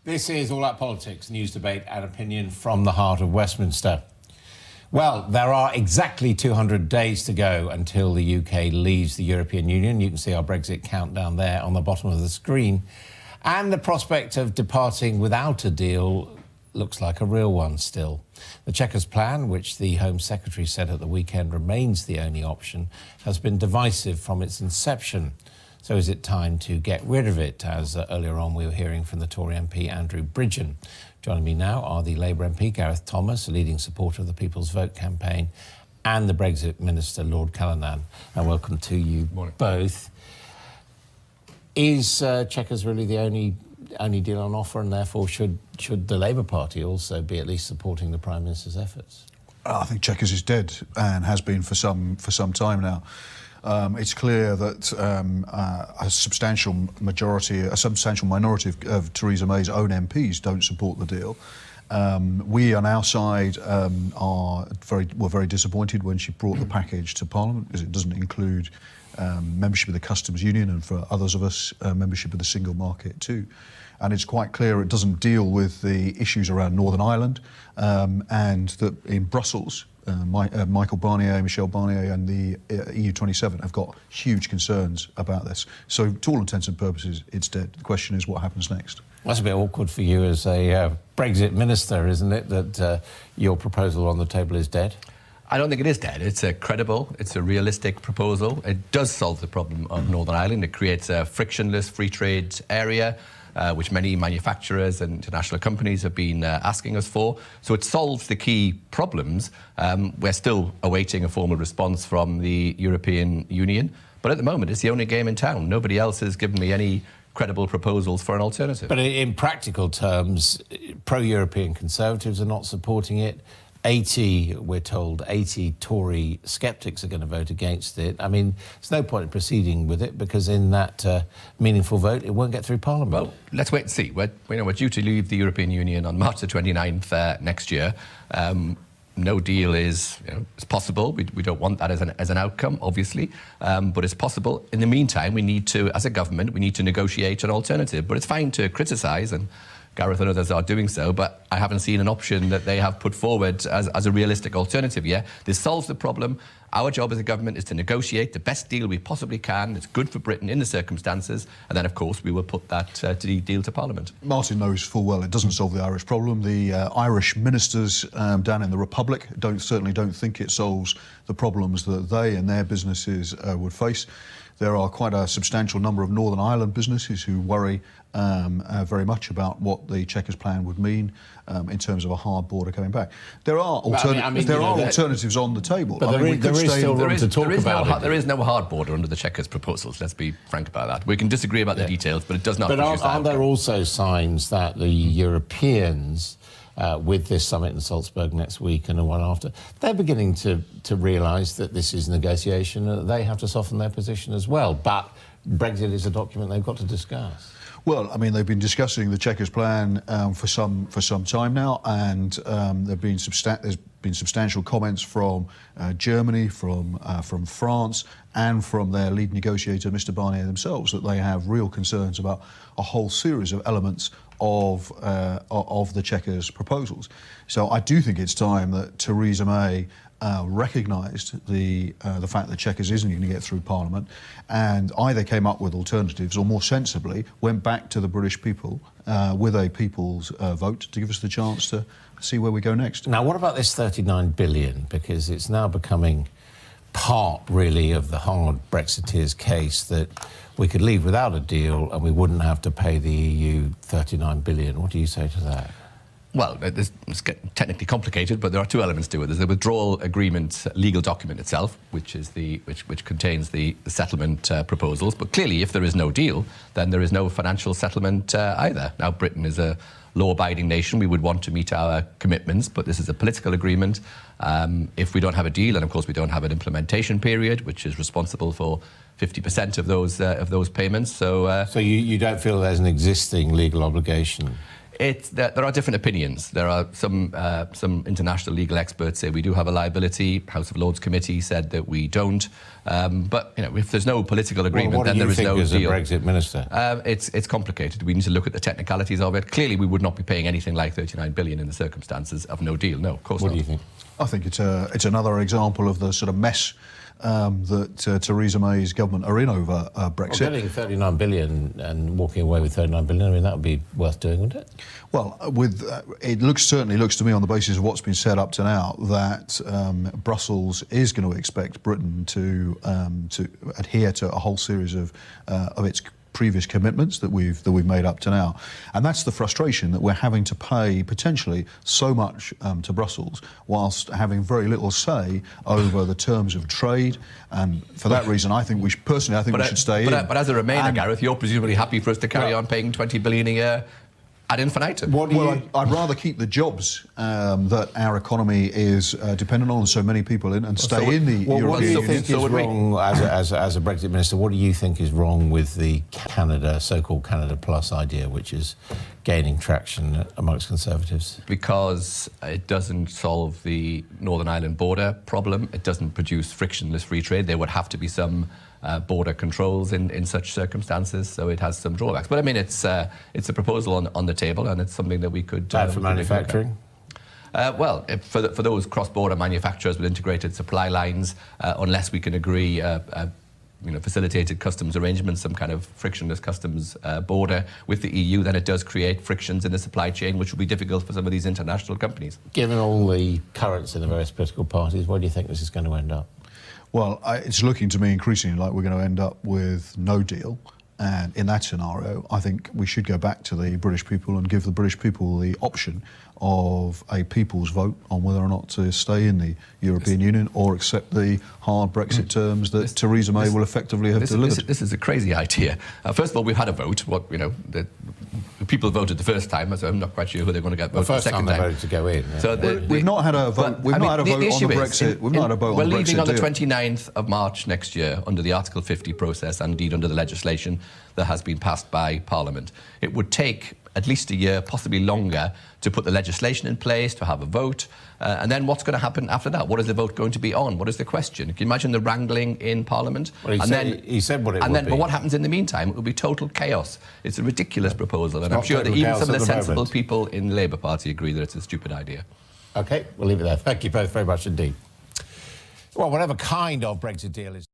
This is All Out Politics, news, debate and opinion from the heart of Westminster. Well, there are exactly 200 days to go until the UK leaves the European Union. You can see our Brexit countdown there on the bottom of the screen. And the prospect of departing without a deal looks like a real one still. The Chequers plan, which the Home Secretary said at the weekend remains the only option, has been divisive from its inception. So is it time to get rid of it, as earlier on we were hearing from the Tory MP Andrew Bridgen. Joining me now are the Labour MP Gareth Thomas, a leading supporter of the People's Vote campaign, and the Brexit Minister Lord Callanan. And welcome to you both. Is Chequers really the only deal on offer, and therefore should the Labour Party also be at least supporting the Prime Minister's efforts? I think Chequers is dead and has been for some time now. It's clear that a substantial minority of Theresa May's own MPs don't support the deal. We on our side were very disappointed when she brought the package to Parliament, because it doesn't include membership of the Customs Union, and for others of us, membership of the single market too. And it's quite clear it doesn't deal with the issues around Northern Ireland, and that in Brussels, Michel Barnier, and the EU27 have got huge concerns about this. So to all intents and purposes, it's dead. The question is what happens next. That's a bit awkward for you as a Brexit minister, isn't it, that your proposal on the table is dead? I don't think it is dead. It's a credible, it's a realistic proposal. It does solve the problem of Northern Ireland. It creates a frictionless free trade area, which many manufacturers and international companies have been asking us for. So it solves the key problems. We're still awaiting a formal response from the European Union. But at the moment, it's the only game in town. Nobody else has given me any credible proposals for an alternative. But in practical terms, pro-European Conservatives are not supporting it. 80 Tory sceptics are going to vote against it. I mean, there's no point in proceeding with it, because in that meaningful vote, it won't get through Parliament. Well, let's wait and see. We're due to leave the European Union on March the 29th next year. No deal is it's possible. We don't want that as an outcome, obviously, but it's possible. In the meantime, we need to, as a government, we need to negotiate an alternative. But it's fine to criticise, and Gareth and others are doing so, but I haven't seen an option that they have put forward as a realistic alternative yet. This solves the problem. Our job as a government is to negotiate the best deal we possibly can. It's good for Britain in the circumstances, and then, of course, we will put that deal to Parliament. Martin knows full well it doesn't solve the Irish problem. The Irish ministers down in the Republic certainly don't think it solves the problems that they and their businesses would face. There are quite a substantial number of Northern Ireland businesses who worry very much about what the Chequers plan would mean in terms of a hard border coming back. There are alternatives on the table. But there is still room to talk about it. There is no hard border under the Chequers proposals. Let's be frank about that. We can disagree about the details, but it does not. But aren't there also signs that the Europeans, with this summit in Salzburg next week and the one after, they're beginning to realise that this is negotiation and that they have to soften their position as well? But Brexit is a document they've got to discuss. Well, I mean, they've been discussing the Chequers plan for some time now, and there's been substantial comments from Germany, from France, and from their lead negotiator, Mr. Barnier themselves, that they have real concerns about a whole series of elements of the Chequers proposals. So I do think it's time that Theresa May recognised the fact that Chequers isn't going to get through Parliament, and either came up with alternatives or, more sensibly, went back to the British people with a people's vote to give us the chance to see where we go next. Now, what about this 39 billion? Because it's now becoming part, really, of the hard Brexiteers' case that we could leave without a deal and we wouldn't have to pay the EU 39 billion. What do you say to that? Well, it's technically complicated, but there are two elements to it. There's the withdrawal agreement legal document itself, which contains the settlement proposals. But clearly, if there is no deal, then there is no financial settlement either. Now, Britain is a law-abiding nation. We would want to meet our commitments, but this is a political agreement. If we don't have a deal, and of course we don't have an implementation period, which is responsible for 50% of those payments. So you don't feel there's an existing legal obligation? There are different opinions. There are some international legal experts say we do have a liability. House of Lords Committee said that we don't. But if there's no political agreement, then there is no deal. What do you think as a Brexit minister? It's complicated. We need to look at the technicalities of it. Clearly, we would not be paying anything like 39 billion in the circumstances of no deal. No, of course not. What do you think? I think it's another example of the sort of mess that Theresa May's government are in over Brexit. Well, getting 39 billion and walking away with 39 billion, I mean, that would be worth doing, wouldn't it? Well, it certainly looks to me on the basis of what's been said up to now that Brussels is going to expect Britain to adhere to a whole series of its previous commitments that we've made up to now, and that's the frustration that we're having to pay potentially so much to Brussels whilst having very little say over the terms of trade. And for that reason, I think we should stay in. But as a Remainer, Gareth, you're presumably happy for us to carry on paying 20 billion a year ad infinitum. I'd rather keep the jobs that our economy is dependent on, so many people in, and stay in the European Union. What do you think is wrong, as a Brexit minister, what do you think is wrong with the so-called Canada Plus idea, which is gaining traction amongst Conservatives? Because it doesn't solve the Northern Ireland border problem. It doesn't produce frictionless free trade. There would have to be some border controls in such circumstances, so it has some drawbacks. But I mean, it's a proposal on the table, and it's something that we could... Bad for manufacturing? For those cross-border manufacturers with integrated supply lines, unless we can agree facilitated customs arrangements, some kind of frictionless customs border with the EU, then it does create frictions in the supply chain, which will be difficult for some of these international companies. Given all the currents in the various political parties, where do you think this is going to end up? Well, it's looking to me increasingly like we're going to end up with no deal. And in that scenario, I think we should go back to the British people and give the British people the option of a people's vote on whether or not to stay in the European Union or accept the hard Brexit terms that Theresa May will effectively have delivered. This is a crazy idea. First of all, we've had a vote. The people voted the first time, so I'm not quite sure who they're going to get voted the second time. The first time they voted to go in. Yeah. So we've not had a vote. We've not had a vote on the Brexit. We've not had a vote on the Brexit. We're leaving on the 29th of March next year under the Article 50 process, and indeed under the legislation that has been passed by Parliament. It would take at least a year, possibly longer, to put the legislation in place, to have a vote, and then what's going to happen after that? What is the vote going to be on? What is the question? Can you imagine the wrangling in Parliament? Well, he said what it would be. But what happens in the meantime? It will be total chaos. It's a ridiculous proposal, and I'm sure that even some of the sensible people in the Labour Party agree that it's a stupid idea. OK, we'll leave it there. Thank you both very much indeed. Well, whatever kind of Brexit deal is...